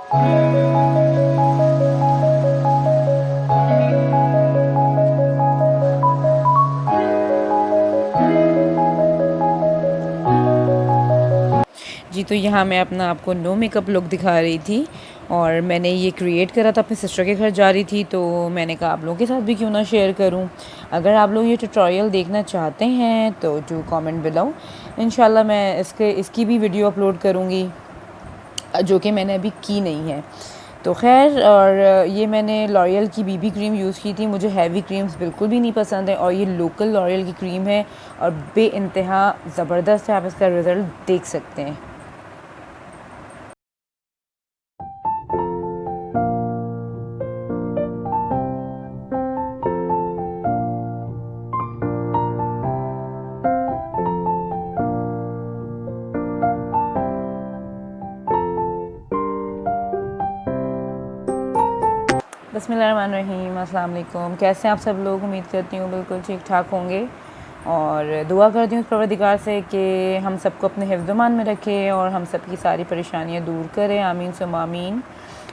जी, तो यहाँ मैं अपना आपको नो मेकअप लुक दिखा रही थी और मैंने ये क्रिएट करा था, अपने सिस्टर के घर जा रही थी तो मैंने कहा आप लोगों के साथ भी क्यों ना शेयर करूँ। अगर आप लोग ये ट्यूटोरियल देखना चाहते हैं तो डू कमेंट बिलो। इंशाल्लाह मैं इसकी भी वीडियो अपलोड करूँगी, जो कि मैंने अभी की नहीं है। तो खैर, और ये मैंने लॉरियल की बीबी क्रीम यूज़ की थी। मुझे हैवी क्रीम्स बिल्कुल भी नहीं पसंद है और ये लोकल लॉरियल की क्रीम है और बेइंतहा ज़बरदस्त है। आप इसका रिज़ल्ट देख सकते हैं। बिस्मिल्लाहिर्रहमानिर्रहीम, अस्सलाम वालेकुम। कैसे हैं आप सब लोग? उम्मीद करती हूँ बिल्कुल ठीक ठाक होंगे और दुआ करती हूँ परवरदिगार से कि हम सबको अपने हिफ्ज़-ओ-मान में रखे और हम सब की सारी परेशानियाँ दूर करें। आमीन सुम्मा आमीन।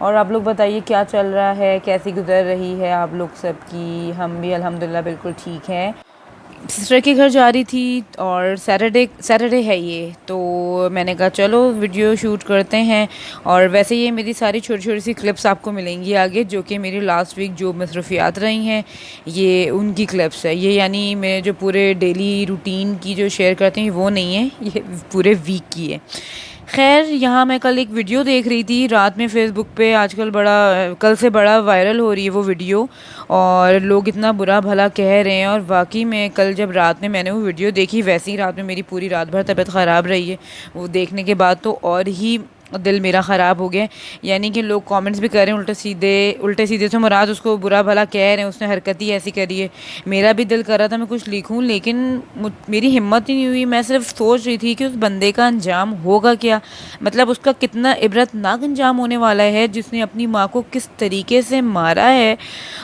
और आप लोग बताइए क्या चल रहा है, कैसी गुज़र रही है आप लोग सब की? हम भी अल्हम्दुलिल्लाह बिल्कुल ठीक हैं। सिस्टर के घर जा रही थी और सैटरडे है ये, तो मैंने कहा चलो वीडियो शूट करते हैं। और वैसे ये मेरी सारी छोटी छोटी सी क्लिप्स आपको मिलेंगी आगे, जो कि मेरी लास्ट वीक जो मसरूफियात रही हैं ये उनकी क्लिप्स है। ये यानी मैं जो पूरे डेली रूटीन की जो शेयर करती हूँ वो नहीं है, ये पूरे वीक की है। खैर, यहाँ मैं कल एक वीडियो देख रही थी रात में फ़ेसबुक पे। आजकल कल से बड़ा वायरल हो रही है वो वीडियो और लोग इतना बुरा भला कह रहे हैं। और वाकई में कल जब रात में मैंने वो वीडियो देखी, वैसे ही रात में मेरी पूरी रात भर तबीयत ख़राब रही है। वो देखने के बाद तो और ही दिल मेरा ख़राब हो गया। यानी कि लोग कमेंट्स भी कर रहे हैं उल्टे सीधे से मुराद उसको बुरा भला कह रहे हैं, उसने हरकत ही ऐसी करी है। मेरा भी दिल कर रहा था मैं कुछ लिखूं, लेकिन मेरी हिम्मत ही नहीं हुई। मैं सिर्फ सोच रही थी कि उस बंदे का अंजाम होगा क्या, मतलब उसका कितना इबरतनाक अंजाम होने वाला है, जिसने अपनी माँ को किस तरीके से मारा है।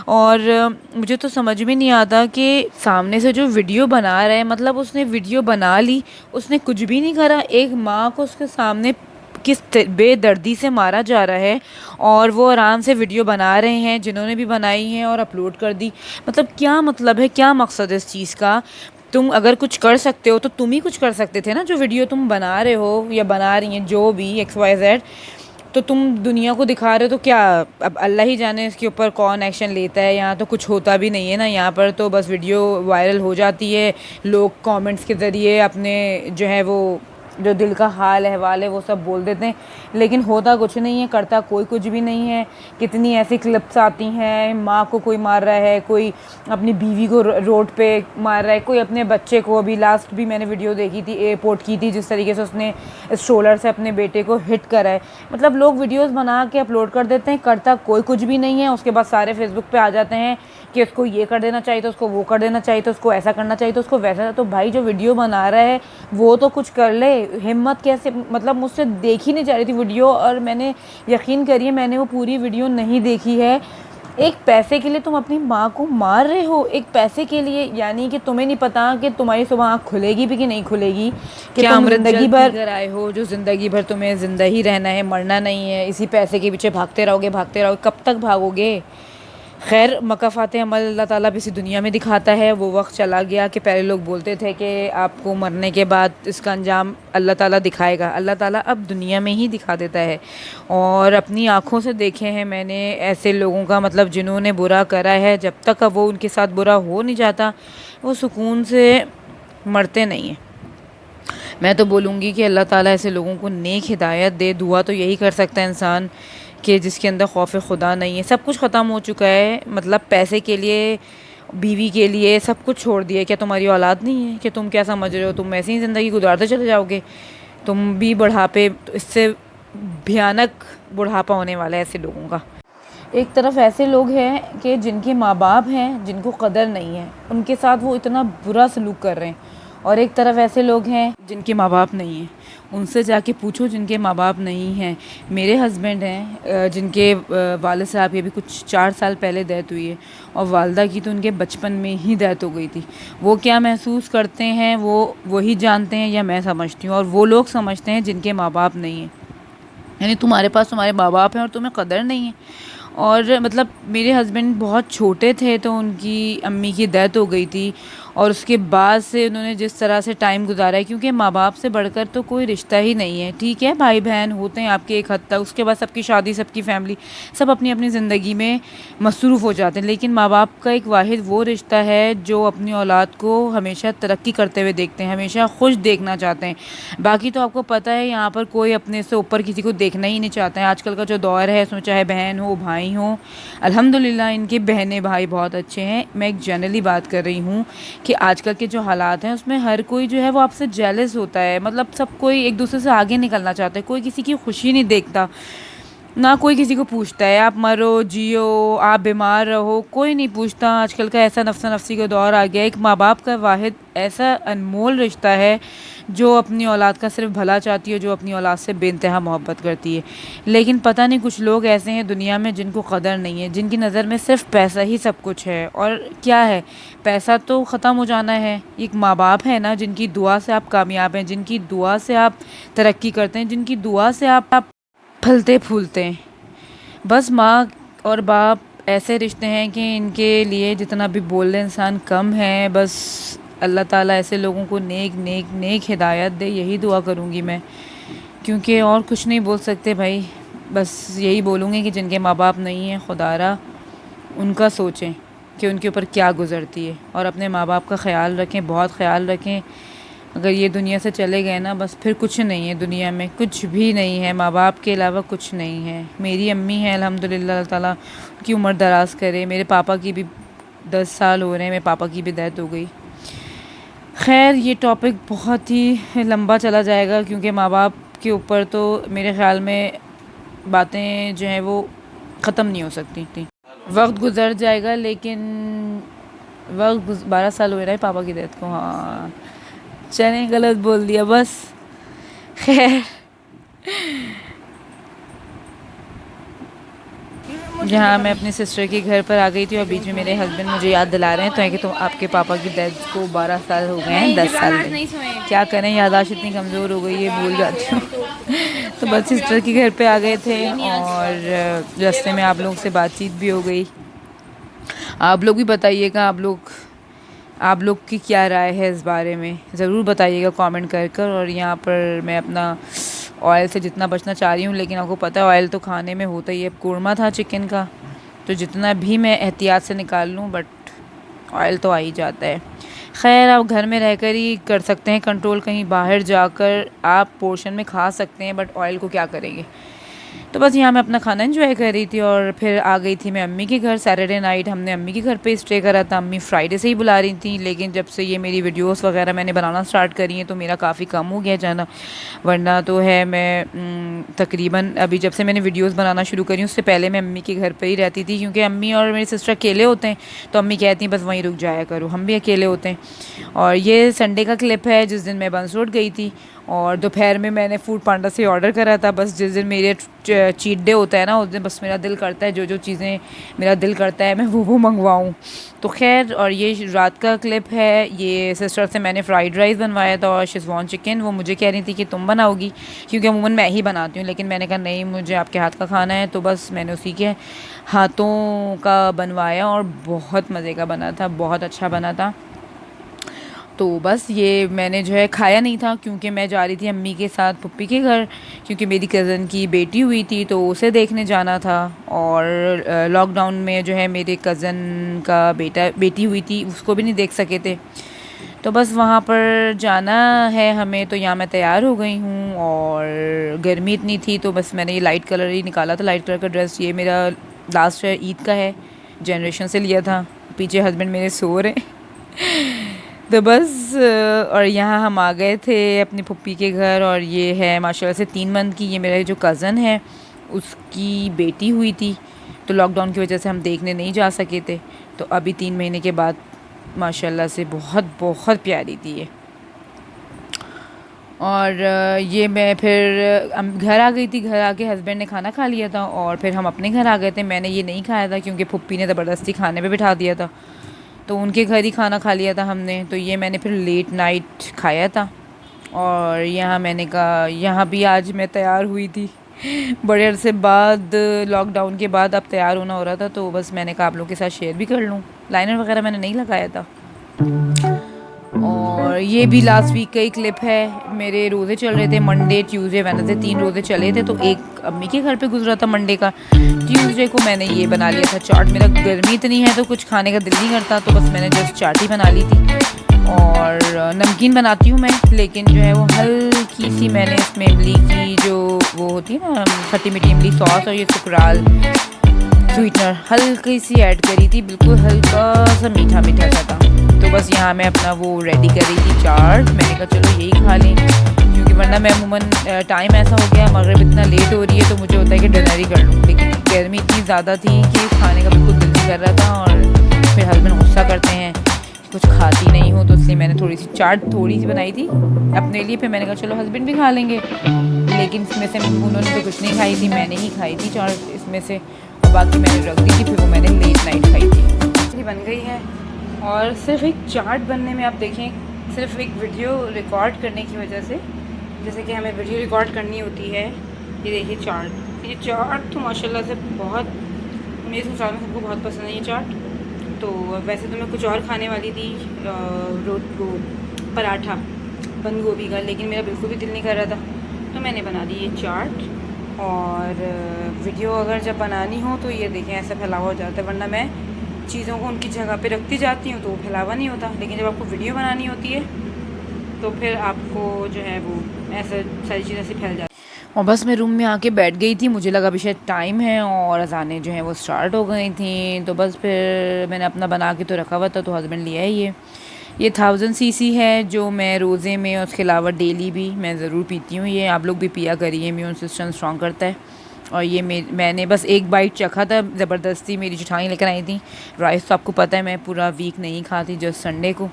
और मुझे तो समझ में नहीं आता कि सामने से जो वीडियो बना रहा है, मतलब उसने वीडियो बना ली, उसने कुछ भी नहीं करा। एक माँ को उसके सामने किस बेदर्दी से मारा जा रहा है और वो आराम से वीडियो बना रहे हैं, जिन्होंने भी बनाई है और अपलोड कर दी। मतलब क्या मतलब है, क्या मकसद है इस चीज़ का? तुम अगर कुछ कर सकते हो तो तुम ही कुछ कर सकते थे ना। जो वीडियो तुम बना रहे हो या बना रही हैं, जो भी XYZ, तो तुम दुनिया को दिखा रहे हो। तो क्या अब अल्लाह ही जाने इसके ऊपर कौन एक्शन लेता है। यहाँ तो कुछ होता भी नहीं है ना, यहाँ पर तो बस वीडियो वायरल हो जाती है, लोग कमेंट्स के ज़रिए अपने जो है वो जो दिल का हाल अहवाल है वो सब बोल देते हैं, लेकिन होता कुछ नहीं है, करता कोई कुछ भी नहीं है। कितनी ऐसी क्लिप्स आती हैं, माँ को कोई मार रहा है, कोई अपनी बीवी को रोड पे मार रहा है, कोई अपने बच्चे को। अभी लास्ट भी मैंने वीडियो देखी थी, एयरपोर्ट की थी, जिस तरीके से उसने स्ट्रोलर से अपने बेटे को हिट करा है। मतलब लोग वीडियोज़ बना के अपलोड कर देते हैं, करता कोई कुछ भी नहीं है। उसके बाद सारे फेसबुक पे आ जाते हैं कि उसको ये कर देना चाहिए, तो उसको वो कर देना चाहिए, तो उसको ऐसा करना चाहिए, तो उसको वैसा। तो भाई जो वीडियो बना रहा है वो तो कुछ कर ले। हिम्मत कैसे, मतलब मुझसे देखी नहीं जा रही थी वीडियो और मैंने, यकीन करिए, मैंने वो पूरी वीडियो नहीं देखी है। एक पैसे के लिए तुम अपनी माँ को मार रहे हो, एक पैसे के लिए। यानी कि तुम्हें नहीं पता कि तुम्हारी सुबह आँख खुलेगी भी कि नहीं खुलेगी, कि क्या तुम ज़िंदगी भर कर आए हो, जो ज़िंदगी भर तुम्हें ज़िंदा ही रहना है, मरना नहीं है। इसी पैसे के पीछे भागते रहोगे, कब तक भागोगे? खैर, मकाफ़ात अमल अल्लाह ताला भी इसी दुनिया में दिखाता है। वो वक्त चला गया कि पहले लोग बोलते थे कि आपको मरने के बाद इसका अंजाम अल्लाह ताला दिखाएगा। अल्लाह ताला अब दुनिया में ही दिखा देता है। और अपनी आँखों से देखे हैं मैंने ऐसे लोगों का, मतलब जिन्होंने बुरा करा है, जब तक अब वो उनके साथ बुरा हो नहीं जाता, वो सुकून से मरते नहीं हैं। मैं तो बोलूँगी कि अल्लाह ताला ऐसे लोगों को नेक हिदायत दे। दुआ तो यही कर सकता है इंसान कि जिसके अंदर खौफ खुदा नहीं है। सब कुछ ख़त्म हो चुका है, मतलब पैसे के लिए, बीवी के लिए सब कुछ छोड़ दिया। क्या तुम्हारी औलाद नहीं है? कि तुम क्या समझ रहे हो तुम ऐसे ही ज़िंदगी गुजारते चले जाओगे? तुम भी बुढ़ापे, तो इससे भयानक बुढ़ापा होने वाला है ऐसे लोगों का। एक तरफ ऐसे लोग हैं कि जिनके माँ बाप हैं, जिनको कदर नहीं है, उनके साथ वो इतना बुरा सलूक कर रहे हैं। और एक तरफ ऐसे लोग हैं जिनके माँ बाप नहीं हैं, उनसे जाके पूछो जिनके माँ बाप नहीं हैं। मेरे हस्बैंड हैं जिनके वालिद साहब की अभी कुछ 4 साल पहले डेथ हुई है और वालदा की तो उनके बचपन में ही डेथ हो गई थी। वो क्या महसूस करते हैं वो वही जानते हैं, या मैं समझती हूँ, और वो लोग समझते हैं जिनके माँ बाप नहीं हैं। यानी तुम्हारे पास तुम्हारे माँ बाप हैं और तुम्हें कदर नहीं है। और मतलब मेरे हस्बैंड बहुत छोटे थे तो उनकी अम्मी की डेथ हो गई थी, और उसके बाद से उन्होंने जिस तरह से टाइम गुजारा है, क्योंकि माँ बाप से बढ़कर तो कोई रिश्ता ही नहीं है। ठीक है, भाई बहन होते हैं आपके एक हद तक, उसके बाद सबकी शादी, सबकी फैमिली, सब अपनी अपनी ज़िंदगी में मसरूफ़ हो जाते हैं, लेकिन माँ बाप का एक वाहिद वो रिश्ता है जो अपनी औलाद को हमेशा तरक्की करते हुए देखते हैं, हमेशा खुश देखना चाहते हैं। बाकी तो आपको पता है यहाँ पर कोई अपने से ऊपर किसी को देखना ही नहीं चाहता है। आजकल का जो दौर है उसमें चाहे बहन हो भाई हो, अल्हम्दुलिल्लाह इनके बहनें भाई बहुत अच्छे हैं। मैं एक जनरली बात कर रही हूँ कि आजकल के जो हालात हैं उसमें हर कोई जो है वो आपसे जेलस होता है, मतलब सब कोई एक दूसरे से आगे निकलना चाहता है, कोई किसी की खुशी नहीं देखता, ना कोई किसी को पूछता है आप मरो जियो, आप बीमार रहो, कोई नहीं पूछता। आजकल का ऐसा नफ्सा नफसी का दौर आ गया है। एक माँ बाप का वाहिद ऐसा अनमोल रिश्ता है जो अपनी औलाद का सिर्फ भला चाहती है, जो अपनी औलाद से बेइंतहा मोहब्बत करती है। लेकिन पता नहीं कुछ लोग ऐसे हैं दुनिया में जिनको कदर नहीं है, जिनकी नज़र में सिर्फ पैसा ही सब कुछ है। और क्या है, पैसा तो ख़त्म हो जाना है। एक माँ बाप है ना, जिनकी दुआ से आप कामयाब हैं, जिनकी दुआ से आप तरक्की करते हैं, जिनकी दुआ से आप फलते फूलते हैं। बस माँ और बाप ऐसे रिश्ते हैं कि इनके लिए जितना भी बोल ले इंसान कम है। बस अल्लाह ताला ऐसे लोगों को नेक नेक नेक हिदायत दे, यही दुआ करूँगी मैं, क्योंकि और कुछ नहीं बोल सकते भाई। बस यही बोलूँगी कि जिनके माँ बाप नहीं हैं, खुदारा उनका सोचें कि उनके ऊपर क्या गुज़रती है, और अपने माँ बाप का ख़्याल रखें, बहुत ख़्याल रखें। अगर ये दुनिया से चले गए ना, बस फिर कुछ नहीं है दुनिया में, कुछ भी नहीं है, माँ बाप के अलावा कुछ नहीं है। मेरी अम्मी हैं अल्हम्दुलिल्लाह, अल्लाह ताला उनकी उम्र दराज करे। मेरे पापा की भी 10 साल हो रहे हैं, मेरे पापा की भी डेथ हो गई। खैर ये टॉपिक बहुत ही लंबा चला जाएगा, क्योंकि माँ बाप के ऊपर तो मेरे ख़्याल में बातें जो हैं वो ख़त्म नहीं हो सकती थी। वक्त गुज़र जाएगा, लेकिन 12 साल हो रहा है पापा की डेथ को। हाँ चलें, गलत बोल दिया बस। खैर जहाँ मैं अपनी सिस्टर के घर पर आ गई थी और बीच में मेरे हस्बैंड मुझे याद दिला रहे हैं तो है कि तुम आपके पापा की डेथ को 12 साल हो गए हैं, 10 साल में क्या करें, याददाश्त इतनी कमज़ोर हो गई है, भूल जाती हूँ। तो बस सिस्टर के घर पे आ गए थे और रास्ते में आप लोग से बातचीत भी हो गई। आप लोग भी बताइएगा, आप लोग की क्या राय है इस बारे में, ज़रूर बताइएगा कमेंट कर। और यहाँ पर मैं अपना ऑयल से जितना बचना चाह रही हूँ, लेकिन आपको पता है ऑयल तो खाने में होता ही है। कोरमा था चिकन का, तो जितना भी मैं एहतियात से निकाल लूँ बट ऑयल तो आ ही जाता है। खैर आप घर में रहकर ही कर सकते हैं कंट्रोल, कहीं बाहर जाकर आप पोर्शन में खा सकते हैं बट ऑयल को क्या करेंगे। तो बस यहाँ मैं अपना खाना एंजॉय कर रही थी और फिर आ गई थी मैं अम्मी के घर। सैटरडे नाइट हमने अम्मी के घर पे स्टे करा था। अम्मी फ्राइडे से ही बुला रही थी, लेकिन जब से ये मेरी वीडियोस वगैरह मैंने बनाना स्टार्ट करी हैं तो मेरा काफ़ी कम हो गया जाना। वरना तो है मैं तकरीबन अभी जब से मैंने वीडियोस बनाना शुरू करी उससे पहले मैं अम्मी के घर पे ही रहती थी, क्योंकि अम्मी और मेरी सिस्टर अकेले होते हैं तो अम्मी कहती हैं बस वहीं रुक जाया करो, हम भी अकेले होते हैं। और ये संडे का क्लिप है जिस दिन मैं बंस रोड गई थी और दोपहर में मैंने फूड पांडा से ऑर्डर करा था। बस जिस दिन मेरे चीट डे होता है ना, उस दिन बस मेरा दिल करता है जो चीज़ें मेरा दिल करता है मैं वो मंगवाऊँ। तो खैर, और ये रात का क्लिप है। ये सिस्टर से मैंने फ़्राइड राइस बनवाया था और शेज़वान चिकन। वो मुझे कह रही थी कि तुम बनाओगी, क्योंकि अमूमन मैं ही बनाती हूँ, लेकिन मैंने कहा नहीं मुझे आपके हाथ का खाना है। तो बस मैंने उसी के हाथों का बनवाया और बहुत मज़े का बना था, बहुत अच्छा बना था। तो बस ये मैंने जो है खाया नहीं था, क्योंकि मैं जा रही थी अम्मी के साथ पुप्पी के घर, क्योंकि मेरी कज़न की बेटी हुई थी तो उसे देखने जाना था। और लॉकडाउन में जो है मेरे कज़न का बेटी हुई थी, उसको भी नहीं देख सके थे। तो बस वहाँ पर जाना है हमें। तो यहाँ मैं तैयार हो गई हूँ और गर्मी इतनी थी तो बस मैंने ये लाइट कलर ही निकाला था, लाइट कलर का ड्रेस। ये मेरा लास्ट ईद का है, जनरेशन से लिया था। पीछे हस्बैंड मेरे सो रहे तो बस और यहाँ हम आ गए थे अपनी पुप्पी के घर। और ये है माशाल्लाह से 3 मंथ की, ये मेरा जो कज़न है उसकी बेटी हुई थी, तो लॉकडाउन की वजह से हम देखने नहीं जा सके थे। तो अभी 3 महीने के बाद माशाल्लाह से बहुत बहुत प्यारी थी ये। और ये मैं फिर घर आ गई थी। घर आके हस्बैंड ने खाना खा लिया था और फिर हम अपने घर आ गए थे। मैंने ये नहीं खाया था क्योंकि पुप्पी ने ज़बरदस्ती खाने पे बिठा दिया था, तो उनके घर ही खाना खा लिया था हमने। तो ये मैंने फिर लेट नाइट खाया था। और यहाँ मैंने कहा यहाँ भी आज मैं तैयार हुई थी बड़े अरसे बाद, लॉकडाउन के बाद अब तैयार होना हो रहा था, तो बस मैंने कहा आप लोग के साथ शेयर भी कर लूँ। लाइनर वगैरह मैंने नहीं लगाया था। और ये भी लास्ट वीक का ही क्लिप है। मेरे रोज़े चल रहे थे, मंडे ट्यूसडे वेडनेसडे 3 रोज़े चले थे, तो एक अम्मी के घर पे गुजरा था मंडे का। ट्यूसडे को मैंने ये बना लिया था चाट। मेरा गर्मी इतनी है तो कुछ खाने का दिल नहीं करता, तो बस मैंने जस्ट चाट ही बना ली थी। और नमकीन बनाती हूँ मैं, लेकिन जो है वो हल्की सी मैंने इसमें इमली की जो वो होती है ना खट्टी मीठी इमली सॉस और ये सुकराल स्वीटनर हल्की सी ऐड करी थी, बिल्कुल हल्का सा मीठा मीठा सा था। तो बस यहाँ मैं अपना वो रेडी कर रही थी चाट। मैंने कहा चलो यही खा लें, क्योंकि वरना मैं अमूमन टाइम ऐसा हो गया मगरिब इतना लेट हो रही है तो मुझे होता है कि डिनर ही कर लूँ, लेकिन गर्मी इतनी ज़्यादा थी कि खाने का बिल्कुल दिल नहीं कर रहा था। और फिर हस्बैंड गुस्सा करते हैं कुछ खाती नहीं हूँ, तो इसलिए मैंने थोड़ी सी चाट थोड़ी सी बनाई थी अपने लिए। फिर मैंने कहा चलो हस्बैंड भी खा लेंगे, लेकिन इसमें से उन्होंने तो कुछ नहीं खाई थी, मैंने ही खाई थी चाट इसमें से, और बाकी मैंने रख दी थी। फिर वो मैंने लेट नाइट खाई थी। बन गई है। और सिर्फ एक चाट बनने में आप देखें, सिर्फ एक वीडियो रिकॉर्ड करने की वजह से, जैसे कि हमें वीडियो रिकॉर्ड करनी होती है, ये देखिए चाट। ये चाट तो माशाल्लाह से बहुत, मेरे ससुराल में सबको बहुत पसंद है ये चाट। तो वैसे तो मैं कुछ और खाने वाली थी, वो पराठा बंद गोभी का, लेकिन मेरा बिल्कुल भी दिल नहीं कर रहा था, तो मैंने बना दी ये चाट। और वीडियो अगर जब बनानी हो तो ये देखें ऐसा फैलावा हो जाता है, वरना मैं चीज़ों को उनकी जगह पे रखती जाती हूँ तो वो फैलावा नहीं होता। लेकिन जब आपको वीडियो बनानी होती है तो फिर आपको जो है वो ऐसा सारी चीज़ें ऐसे फैल जाती। और बस मैं रूम में आके बैठ गई थी, मुझे लगा अभी शायद टाइम है और अज़ानें जो हैं वो स्टार्ट हो गई थी। तो बस फिर मैंने अपना बना के तो रखा हुआ था, तो हस्बैंड लिया है ये 1000 cc है, जो मैं रोज़े में और उसके अलावा डेली भी मैं ज़रूर पीती हूँ। ये आप लोग भी पिया करिए, इम्यून सिस्टम स्ट्रॉन्ग करता है। और ये मैंने बस एक बाइट चखा था, ज़बरदस्ती मेरी जेठानी लेकर आई थी। राइस तो आपको पता है मैं पूरा वीक नहीं खाती, जस्ट संडे को।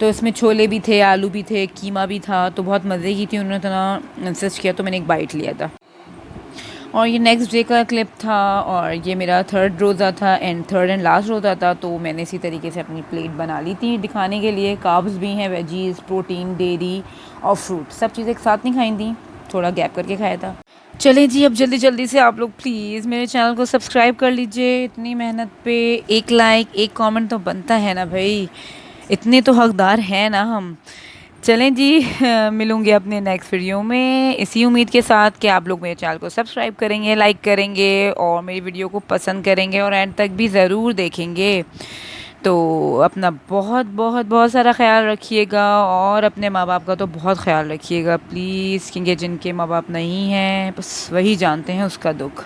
तो इसमें छोले भी थे, आलू भी थे, कीमा भी था, तो बहुत मज़े की थी। उन्होंने इतना इंसिस्ट किया तो मैंने एक बाइट लिया था। और ये नेक्स्ट डे का क्लिप था, और ये मेरा थर्ड एंड लास्ट रोज़ा था। तो मैंने इसी तरीके से अपनी प्लेट बना ली थी दिखाने के लिए। कार्ब्स भी हैं, वेजीज़, प्रोटीन, डेयरी और फ्रूट, सब चीज़ें एक साथ नहीं खाई थी, थोड़ा गैप करके खाया था। चलें जी, अब जल्दी जल्दी से आप लोग प्लीज़ मेरे चैनल को सब्सक्राइब कर लीजिए। इतनी मेहनत पे एक लाइक एक कमेंट तो बनता है ना भाई, इतने तो हकदार हैं ना हम। चलें जी, मिलूँगी अपने नेक्स्ट वीडियो में इसी उम्मीद के साथ कि आप लोग मेरे चैनल को सब्सक्राइब करेंगे, लाइक करेंगे और मेरी वीडियो को पसंद करेंगे और एंड तक भी ज़रूर देखेंगे। तो अपना बहुत बहुत बहुत सारा ख्याल रखिएगा, और अपने माँ बाप का तो बहुत ख्याल रखिएगा प्लीज़, क्योंकि जिनके माँ बाप नहीं हैं बस वही जानते हैं उसका दुख।